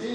3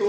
2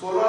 16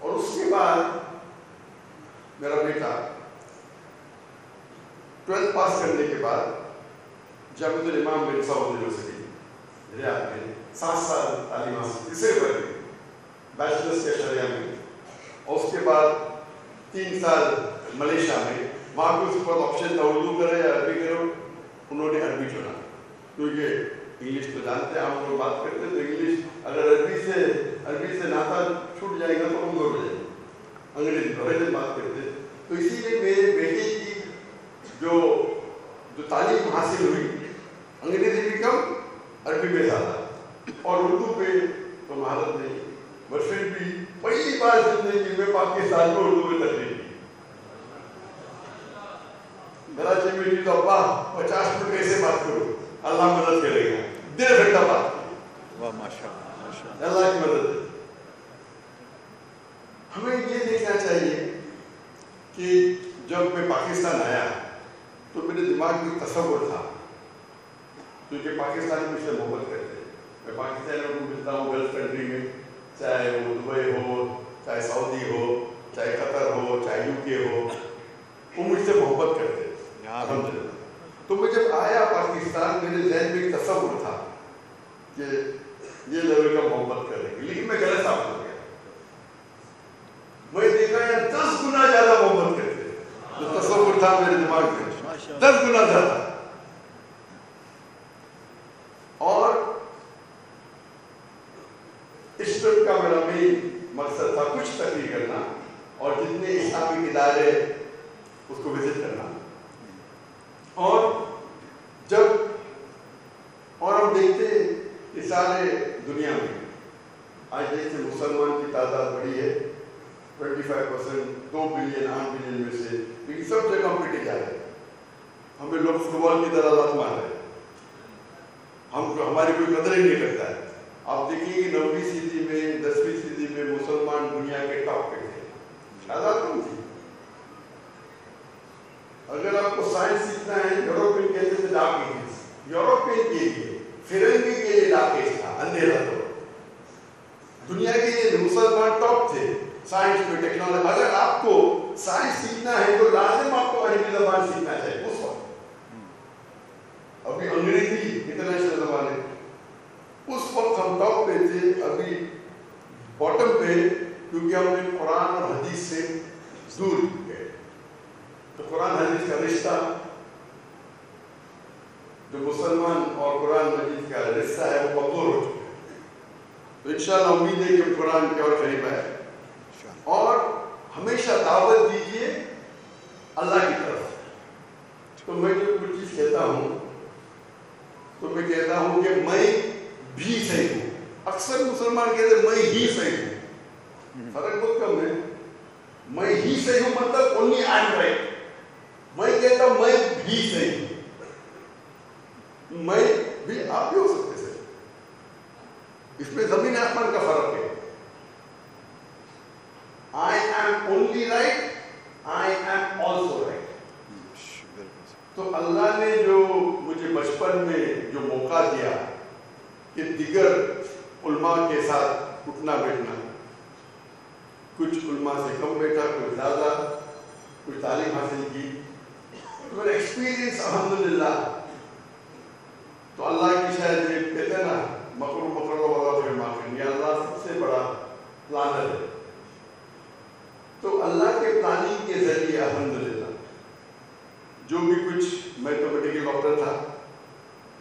اور اس کے بعد میرا بیٹا 12th پاس کرنے کے بعد جامعۃ الامام بن سعود یونیورسٹی ریاض میں 7 سال تعلیم حاصل تیسرے پر بیچلرس کے شریعہ میں، اور اس کے بعد 3 سال ملیشیا میں. وہاں بھی اس کے بعد آپشن تھا اردو کرے یا عربی کرو، انہوں نے عربی چنا کیونکہ انگلش تو جانتے ہیں، ہم لوگ بات کرتے ہیں تو انگلش اگر عربی سے ناتا چھوٹ جائے گا تو کمزور ہو جائے گا. انگریزی بات کرتے ہیں، تو اسی لیے میرے بیٹے کی جو تعلیم حاصل ہوئی انگریزی بھی کم، عربی میں زیادہ، اور اردو پہ تو مہارت نہیں. بٹ پھر بھی پہلی بار زندگی میں پاکستان کو اردو میں تقریر کی. کراچی میں تو ابا 50 منٹ کیسے بات کرو، اللہ مدد کرے گا، 1.5 گھنٹہ بات کی. اللہ کی مدد ہے. ہمیں یہ دیکھنا چاہیے کہ جب میں پاکستان آیا تو میرے دماغ میں تصور تھا، کیونکہ پاکستان مجھ سے محبت کرتے ہیں. میں پاکستان کو ملتا ہوں گلف کنٹری میں، چاہے وہ دبئی ہو، چاہے سعودی ہو، چاہے قطر ہو، چاہے UK ہو، وہ مجھ سے محبت کرتے ہیں الحمدللہ. تو میں جب آیا پاکستان میرے ذہن میں ایک تصور تھا کہ یہ لیول کا محبت کریں گے، لیکن میں غلط ثابت ہو گیا. میں دیکھا یار 10 گنا زیادہ محبت کرتے ہیں، جو تصور تھا میرے دماغ میں 10 گنا زیادہ. اور اس ٹرپ کا میرا مین مقصد تھا کچھ تقریر کرنا اور جتنے اسلامی ادارے اس کو وزٹ کرنا. اور ہم دیکھتے ہیں کہ سارے دنیا میں آج جیسے مسلمان کی تعداد بڑی ہے 25%، 2 بلین 8 بلین میں سے، لیکن سب جگہ ہم پٹے جا رہے ہیں. ہمیں لوگ فٹ بال کی طرح لات مار رہے ہیں، ہماری کوئی قدر ہی نہیں کرتا ہے. آپ دیکھیں کہ 9ویں صدی میں 10ویں صدی میں مسلمان دنیا کے ٹاپ پہ تھے، تعداد کم تھی. اگر آپ کو سائنس سیکھنا ہے، یوروپین کہتے تھے ڈارک ایجز، یوروپین کے لیے فرنگی کے لیے ڈارک ایج تھا، اندھیرا دور. دنیا کے لیے مسلمان ٹاپ تھے سائنس میں، ٹیکنالوجی. اگر آپ کو سائنس سیکھنا ہے تو لازم آپ کو عربی زبان سیکھنا چاہیے. اس وقت ابھی انگریزی انٹرنیشنل زبان ہے، اس وقت ہم ٹاپ پہ تھے، ابھی باٹم پہ، کیونکہ ہم نے قرآن اور حدیث سے دور گئے. تو قرآن حدیث کا رشتہ، جو مسلمان اور قرآن مجید کا رشتہ ہے، وہ کمزور ہو چکا ہے. تو انشاءاللہ امید ہے کہ ہم قرآن کے اور قریب آئے. اور ہمیشہ دعوت دیجیے اللہ کی طرف. تو میں جو کچھ چیز کہتا ہوں تو میں کہتا ہوں کہ میں بھی صحیح ہوں. اکثر مسلمان کہتے ہیں میں ہی صحیح ہوں، فرق بہت کم ہے. میں ہی صحیح ہوں مطلب only I am right. میں کہتا ہوں میں بھی صحیح ہوں، میں بھی آپ بھی ہو سکتے صحیح. اس میں زمین آسمان کا فرق ہے. I am only right, I am also right. تو اللہ نے جو مجھے بچپن میں جو موقع دیا کہ دیگر علماء کے ساتھ اٹھنا بیٹھنا، کچھ علماء سے کم بیٹھا، کچھ زیادہ، کچھ تعلیم حاصل کی، تو میرا ایکسپیرینس الحمدللہ. تو اللہ کی شاید یہ کہتے ہیں نا مکر والا پھر ماکر، یہ اللہ سب سے بڑا پلانر ہے. تو اللہ کے پلاننگ کے ذریعے الحمدللہ جو بھی کچھ، میں تو میڈیکل ڈاکٹر تھا،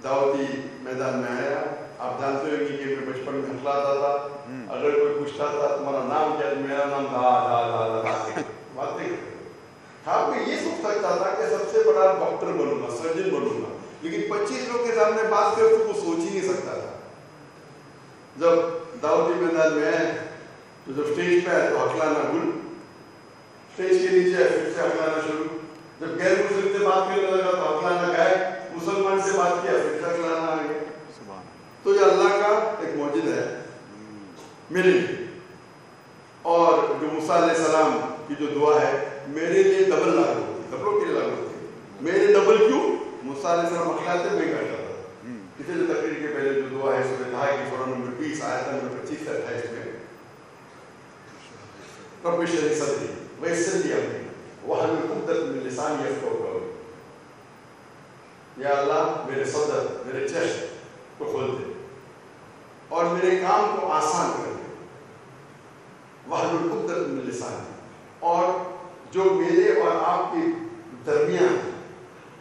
دعوتی میدان میں آیا. آپ جانتے ہو کہ میں بچپن میں ہنسلاتا تھا، اگر کوئی پوچھتا تھا تمہارا نام کیا، میرا نام باتیں ہاں. میں یہ سوچ سکتا تھا کہ سب سے بڑا ڈاکٹر بنوں گا، سرجن بنوں گا، لیکن 25 لوگ کے سامنے بات کر تو وہ سوچ ہی نہیں سکتا تھا. جب دعوتی میدان میں آئے تو جب اسٹیج پہ آئے تو ہکلانا گل، اسٹیج کے نیچے آئے پھر سے ہکلانا شروع. جب غیر مسلم سے بات کرنے لگا تو ہکلانا گائے، مسلمان سے بات کیا پھر سے ہکلانا آ گیا. تو یہ اللہ کا ایک معجزہ ہے میرے لیے. اور جو موسیٰ علیہ السلام کی جو دعا ہے میرے لیے ڈبل لاگو ہوتی، ڈبلوں کے لیے لاگو ہوتی. میرے ڈبل کیوں؟ موسیٰ علیہ السلام ہکلاتے میں کرتا تھا. اس لیے تقریر کے پہلے جو دعا ہے سورہ طٰہٰ کی سورہ نمبر 20 آیت نمبر 25 سے 28 میں رب اشرح لي صدري ويسر لي امري واحلل عقدۃ من لسانی یفقہوا قولی. یا اللہ میرے صدر میرے چشم کو کھول دے اور میرے کام کو آسان کر دے. واحلل عقدۃ من لسانی, اور جو میرے اور آپ کے درمیان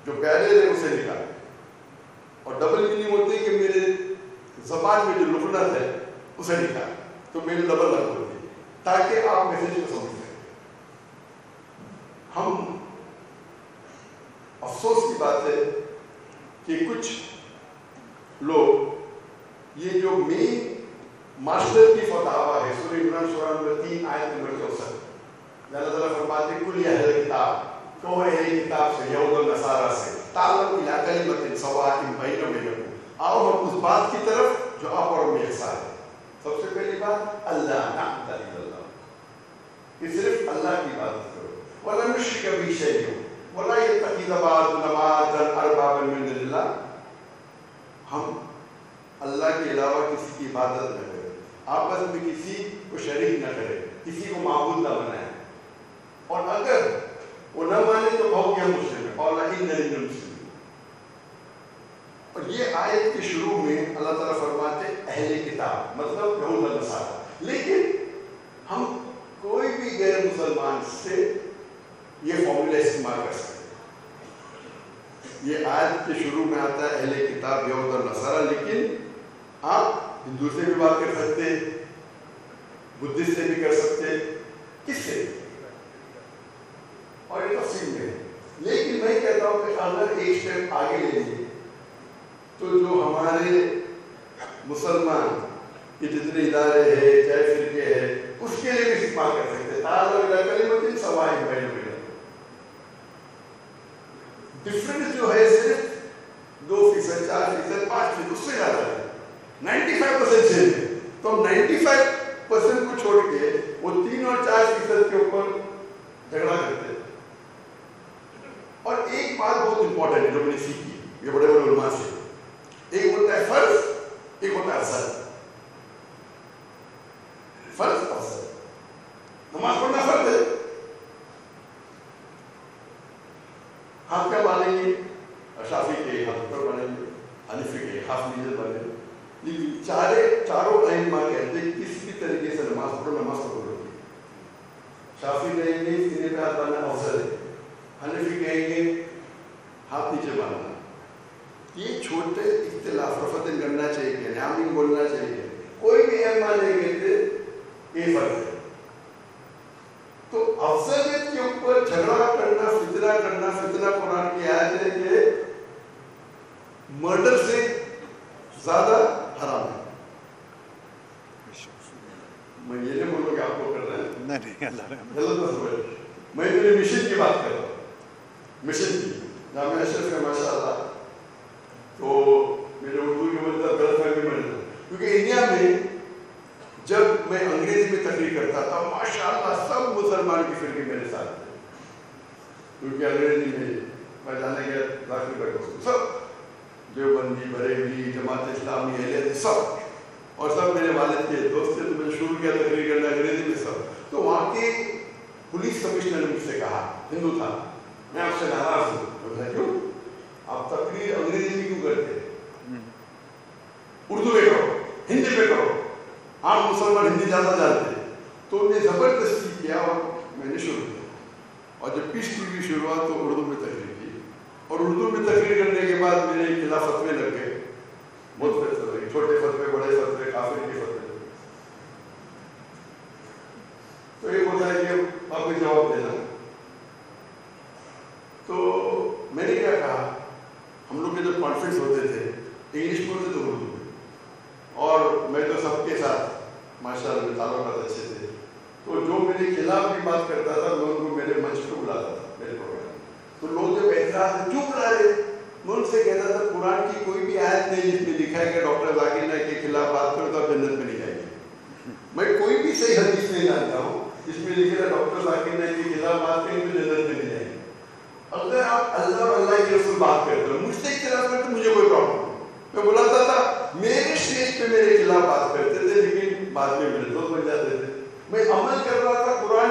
جو بیریر ہے اسے نکال. اور ڈبل میننگ ہوتی ہے کہ میرے زبان میں جو لکنت ہے اسے نکال, تو میری ڈبل لگ ہوتی ہے تاکہ آپ میسیج کو سمجھ سکیں. ہم افسوس کی بات ہے کہ کچھ لوگ یہ جو مین ماسٹر کی فتاوا ہے سورہ عمران سورہ نمبر 3 آیت نمبر 64, اللہ تعالیٰ فرماتے ہیں کل یا اہل کتاب, کہو اہل کتاب سے یہود و نصارہ سے, تعالوا الی کلمۃ سواء بیننا وبینکم, آؤ ہم اس بات کی طرف جو آپ اور ہم یکساں ہے. سب سے پہلی بات اللہ نعبد الا اللہ, کہ صرف اللہ کی عبادت کرو. وَلَا نُشْرِكَ بِهِ شَيْئًا وَلَا يَتَّخِذَ بَعْضُنَا بَعْضًا أَرْبَابًا مِّن دُونِ اللَّهِ, ہم اللہ کے علاوہ کسی کی عبادت نہ کریں, آپس میں کسی کو شریک نہ کریں, کسی کو معبود نہ بنائیں, اور اگر وہ نہ مانے تو کہو کہ ہم مسلم ہیں, قَالَ إِنَّنِي مِنَ الْمُسْلِمِينَ. اور یہ آیت کے شروع میں اللہ تعالیٰ فرماتے اہل کتاب مطلب یہود و نصارہ, لیکن ہم کوئی بھی غیر مسلمان سے یہ فارمولا استعمال کر سکتے ہیں. یہ آیت کے شروع میں آتا ہے اہل کتاب یہود و نصارہ, لیکن آپ ہندو سے بھی بات کر سکتے, بدھسٹ سے بھی کر سکتے, کس سے, اور یہ تفصیل میں ہے. لیکن میں کہتا ہوں کہ اگر ایک اسٹیپ آگے لے لیے تو جو ہمارے مسلمان کے جتنے ادارے ہیں چاہے فرقے ہیں اس کے لیے بھی استعمال کر سکتے ہیں. تعالوا الی کلمۃ سواء بیننا وبینکم. ڈفرنس جو ہے صرف 2%, 4%, 5%, اس سے زیادہ ہے. 95% سیم ہے, تو ہم 95% کو چھوڑ کے وہ 3 اور 4% کے اوپر جھگڑا کرتے ہیں. اور ایک بات بہت امپورٹنٹ ہے جو میں نے سیکھی یہ بڑے بڑے علماء سے, ایک ہوتا ہے فرض, ایک ہوتا ہے افضل. فرض افضل, نماز پڑھنا فرض ہے, ہاتھ کیا مانیں گے, شافعی کے ہاتھ پر مانیں گے, حنفی کے ہاتھ نیچے مانیں گے, لیکن چاروں ائمہ کہتے ہیں کسی بھی طریقے سے نماز پڑھو, نماز قبول ہوگی. شافعی کہیں گے سینے پہ ہاتھ باندھنا افضل ہے, حنفی کہیں گے ہاتھ نیچے باندھنا. یہ چھوٹے اختلاف رفع کرنا چاہیے, کہ آمین بولنا چاہیے, کوئی بھی ائمہ نہیں کہتے یہ فرض ہے. تو افضلیت کے اوپر جھگڑا کرنا, فتنہ قرآن کی آیت ہے کہ مرڈر سے زیادہ حرام ہے. میں یہ نہیں بولوں کہ آپ کو کر رہے ہیں, میں میرے مشن کی بات کر رہا ہوں, مشن کی. جامعہ اشرف ہے ماشاء اللہ, تو میرے اردو کی مطلب غلط فہمی بن رہا, کیونکہ انڈیا میں جب میں انگریزی میں تقریر کرتا تھا ماشاءاللہ سب مسلمان کی فرقے میرے ساتھ تھے, کیونکہ انگریزی میں جانے کے داخل بیٹھا سب دیوبندی, بریلوی, جماعت اسلامی, اہل حدیث سب, اور سب میرے والد کے دوست تھے. تو میں نے شروع کیا تقریر کرنا انگریزی میں سب. تو وہاں کے پولیس کمشنر نے مجھ سے کہا, ہندو تھا, میں آپ سے ناراض ہوں. کیوں آپ تقریر انگریزی میں کیوں کرتے, اردو میں کرو, ہندی میں کرو, آپ مسلمان ہندی زیادہ جانتے ہیں. تو نے زبردستی کیا اور میں نے شروع کیا, اور جب پیس ٹی وی شروع ہوا تو اردو میں تقریر کی, اور اردو میں تقریر کرنے کے بعد میرے خلاف فتوے لگ گئے, بہت فیصلے لگے, چھوٹے فتوے, بڑے فتوے, کافر کے فتوے. تو یہ ہوتا ہے کہ آپ کو جواب دینا. تو میں نے کیا کہا, ہم لوگ کے جب کانفرنس ہوتے تھے انگلش میں ہوتے تو اردو میں, اور میں تو سب کے ساتھ ماشاء اللہ تعلقات اچھے تھے. تو جو میرے خلاف بھی بات کرتا تھا میں ان کو میرے منچ پہ بلاتا تھا میرے پروگرام. تو لوگ جب اعتراض کیوں بلا رہے, میں ان سے کہتا تھا قرآن کی کوئی بھی آیت نہیں جس میں لکھا ہے کہ ڈاکٹر ذاکر نائک کے خلاف بات کرو تو آپ جنت میں نہیں جائیں گے. میں کوئی بھی صحیح حدیث نہیں جانتا ہوں جس میں لکھا ہے ڈاکٹر ذاکر نائک کے خلاف بات کریں تو جنت میں نہیں جائیں گے. اگر آپ اللہ اور اللہ کے رسول بات کرتے ہو, مجھ سے اختلاف کرتے مجھے کوئی پرابلم نہیں. میں بلاتا تھا, میرے اسٹیج پہ میرے خلاف بات کرتے تھے, لیکن بعد میں میرے دوست بن جاتے تھے. میں عمل کر رہا تھا قرآن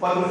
15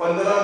15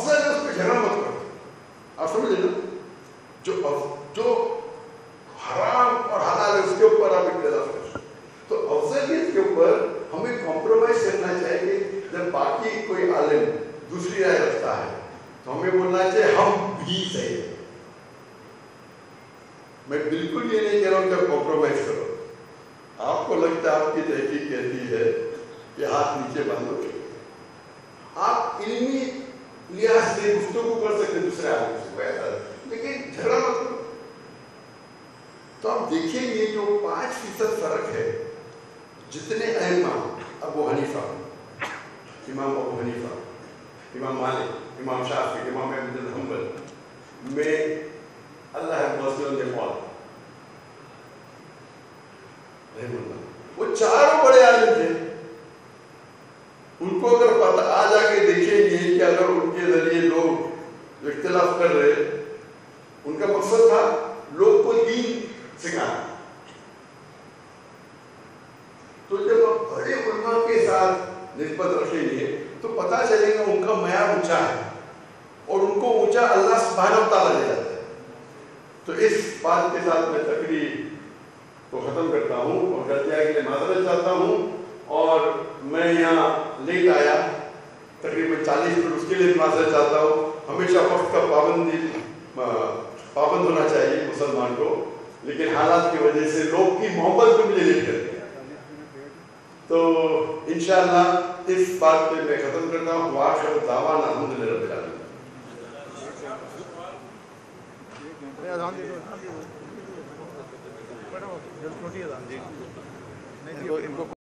افضل ہے اس پہ جھگڑا مت کرو. آپ سمجھ لیں نا, جو حرام اور حلال ہے اس کے اوپر آپ اختلاف کرو. تو افضلیت کے اوپر ہمیں کمپرومائز کرنا چاہیے. جب باقی کوئی عالم دوسری رائے رکھتا ہے تو ہمیں بولنا چاہیے ہم بھی صحیح ہیں. میں بالکل یہ نہیں کہہ رہا ہوں کہ کمپرومائز کرو. آپ کو لگتا ہے آپ کی تحقیق کہتی ہے کہ ہاتھ نیچے باندھو, آپ علمی لحاظ سے گفتگو کر سکتے دوسرے عالم سے, لیکن جھگڑا مت کرو. تو آپ دیکھیں یہ جو 5% فرق ہے, جتنے ائمہ, ابو حنیفہ, امام ابو حنیفہ, امام مالک, امام شافعی, امام احمد بن حنبل میں اللہ وہ چاروں بڑے عالم تھے. ان کو اگر پتہ آ جا کے دیکھیں گے کہ اگر ان کے ذریعے لوگ اختلاف کر رہے, ان کا مقصد تھا لوگ کو دین سکھانا. تو جب آپ بڑے علماء کے ساتھ نسبت رکھیں گے تو پتہ چلے گا ان کا معیار اونچا ہے, اور ان کو اونچا اللہ سبحانہ و تعالیٰ لے جاتا ہے. تو اس بات کے ساتھ میں تقریر کو ختم کرتا ہوں اور غلطیاں کے لیے معذرت چاہتا ہوں. اور میں یہاں لیٹ آیا تقریباً 40 منٹ, اس کے لیے معذرت چاہتا ہوں. ہمیشہ وقت کا پابند ہونا چاہیے مسلمان کو, لیکن حالات کی وجہ سے لوگ کی محبت کو مجھے لیٹ کرتے ہیں. تو انشاءاللہ اس بات پہ میں ختم کرتا ہوں. وآخر دعوانا الحمدللہ رب العالمین.